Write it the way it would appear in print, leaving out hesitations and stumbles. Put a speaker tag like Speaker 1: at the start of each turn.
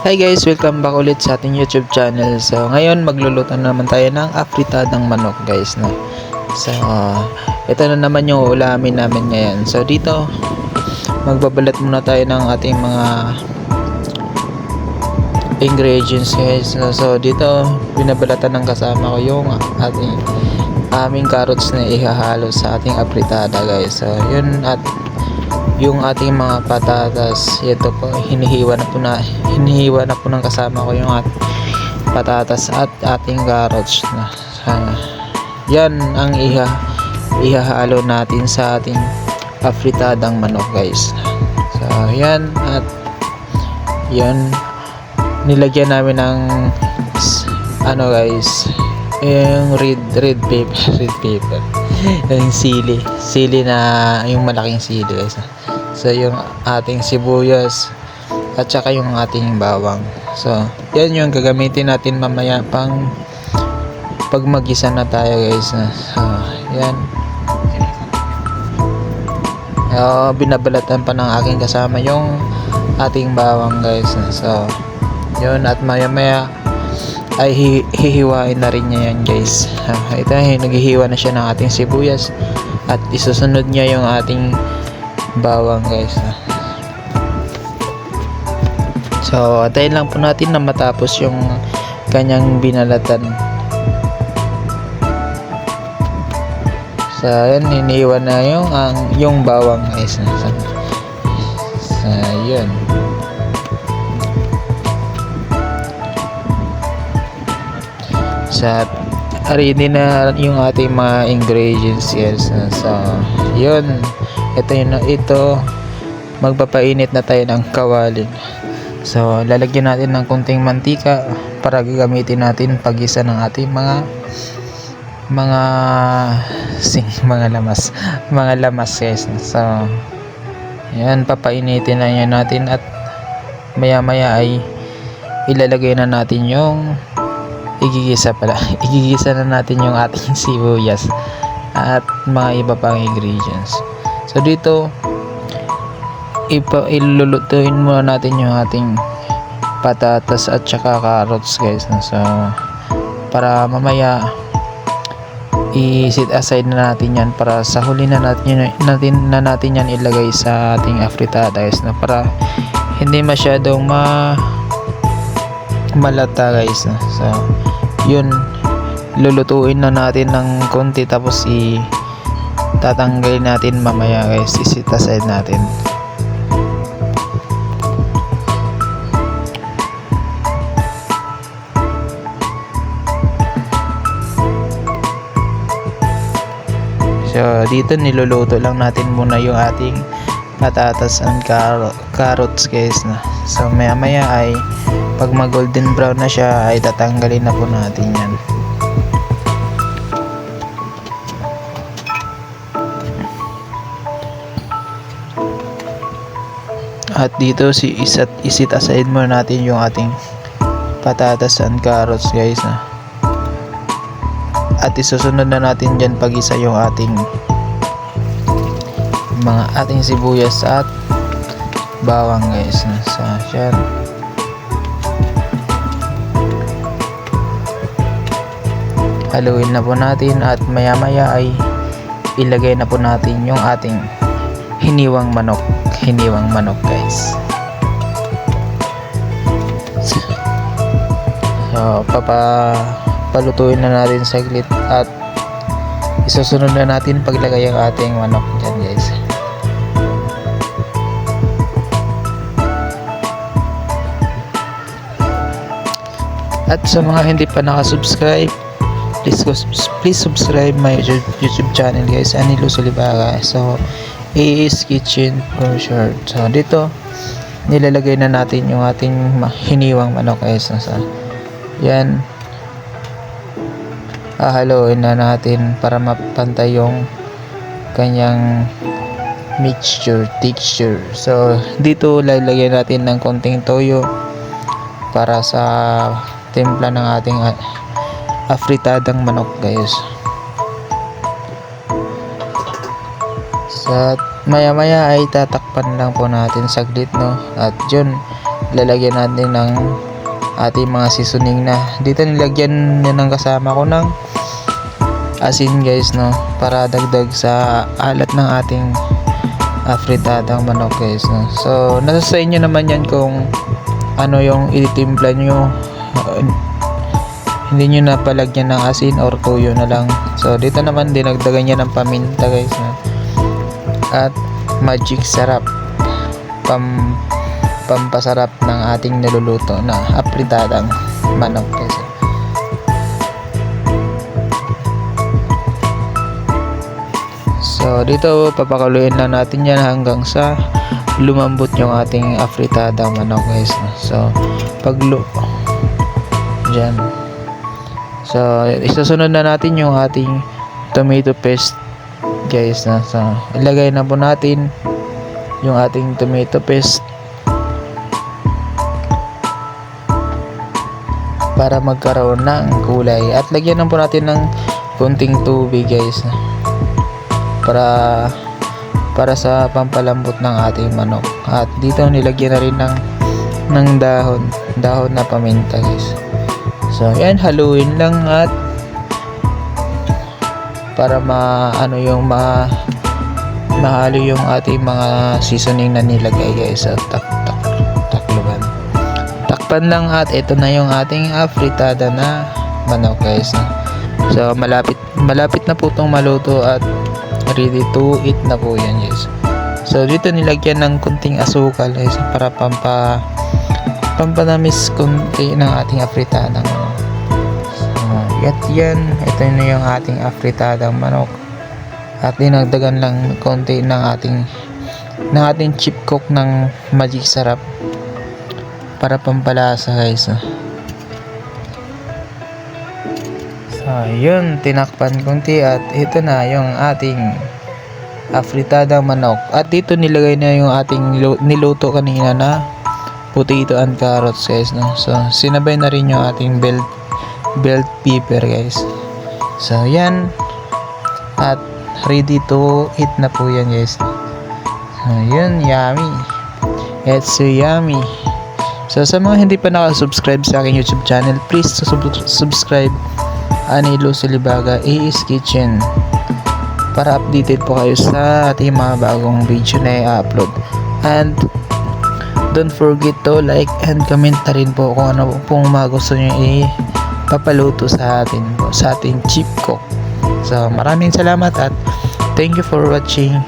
Speaker 1: Hi guys, welcome back ulit sa ating YouTube channel. So ngayon magluluto na naman tayo ng afritadang manok guys, no. So ito na naman yung ulamin namin ngayon. So dito magbabalat muna tayo ng ating mga ingredients guys. So dito binabalatan ng kasama ko yung aming carrots na ihahalo sa ating afritada guys. So yun, at yung ating mga patatas, ito po hinihiwa na po ng kasama ko yung patatas at ating carrots na. Yan ang ihahalo natin sa ating afritadang manok guys. So yan, at yan nilagyan namin ng guys, yung red pepper yung sili na yung malaking sili guys. So yung ating sibuyas at saka yung ating bawang. So yan yung gagamitin natin mamaya pang pag magisa na tayo guys. So yan, binabalatan pa ng aking kasama yung ating bawang guys. So yun, at maya maya ay hihiwain na rin niya yan guys. Ito, naghihiwa na siya ng ating sibuyas at isusunod niya yung ating bawang guys. So antayin lang po natin na matapos yung kanyang binalatan. So yan, hinihiwa na yung bawang guys. So yun, sa ready na yung ating mga ingredients guys. So yun, ito magpapainit na tayo ng kawali. So lalagyan natin ng konting mantika para gagamitin natin paggisa ng ating mga lamas guys. So yan, papainitin na yan natin, at maya maya ay ilalagay na natin yung igigisa na natin yung ating sibuyas at mga iba pang ingredients. So dito ilulutuin muna natin yung ating patatas at saka carrots guys. So para mamaya i-set aside na natin yan para sa huli na natin yan ilagay sa ating afritada guys, na para hindi masyadong malata guys. So yun, lulutuin na natin ng konti tapos tatanggalin natin mamaya guys, i-set aside natin. So dito niluluto lang natin muna yung ating patatas and carrots guys. So maya maya ay pag mag golden brown na siya ay tatanggalin na po natin yan. At dito isit aside muna natin yung ating patatas and carrots guys. At isusunod na natin dyan pag-isa yung ating sibuyas at bawang guys. So yan, haluin na po natin, at maya maya ay ilagay na po natin yung ating hiniwang manok guys. So palutuin na natin saglit, at isusunod na natin paglagay ang ating manok dyan guys. At sa mga hindi pa nakasubscribe, please subscribe my YouTube channel guys, Anilo Solivaga. So AA's Kitchen for short. So dito nilalagay na natin yung ating hiniwang manok guys. So yan, haluin na natin para mapantay yung kanyang texture. So dito lalagyan natin ng konting toyo para sa timpla ng ating afritadang manok guys. So maya maya ay tatakpan lang po natin saglit, no, at yun, lalagyan natin ng ating mga seasoning na. Dito nilagyan na ng kasama ko ng asin guys, no, para dagdag sa alat ng ating fritadang manok guys, no. So nasa sa inyo naman yan kung ano yung ititimpla nyo. Hindi nyo na palagyan ng asin or tuyo na lang. So dito naman dinagdagan niya ng paminta guys, no? At magic sarap, pampasarap ng ating niluluto na apritadang manok guys. So dito papakuluin lang natin yan hanggang sa lumambot yung ating afritadang manok guys, no? So dyan. So isusunod na natin yung ating tomato paste guys, no? So ilagay na po natin yung ating tomato paste para magkaroon ng kulay, at lagyan na po natin ng konting tubig guys, no? Para sa pampalambot ng ating manok. At dito nilagyan na rin ng dahon na paminta guys. So yan, haluin lang at para mahalo yung ating mga seasoning na nilagay guys. So takpan lang at ito na yung ating afritada na manok guys. So malapit na po itong maluto at ready to eat na po yan guys. So dito nilagyan ng kunting asukal guys para pampanamis kunti ng ating afritadang manok. So yan, ito na yung ating afritadang manok, at dinagdagan lang konti ng ating chip cook ng magic sarap para pampalasa guys. So yun, tinakpan konti at ito na yung ating afritadang manok. At dito nilagay na yung ating niluto kanina na potato and carrots guys, no? So sinabay na rin yung ating bell pepper guys. So yan, at ready to eat na po yan guys. So yun, yummy, it's so yummy. So sa mga hindi pa nakasubscribe sa aking YouTube channel, please subscribe Anilo Silibaga AS Kitchen para updated po kayo sa ating mga bagong video na i-upload. And don't forget to like and comment na rin po kung ano pong mga gusto nyo ipapaluto sa ating chip cook. So maraming salamat at thank you for watching.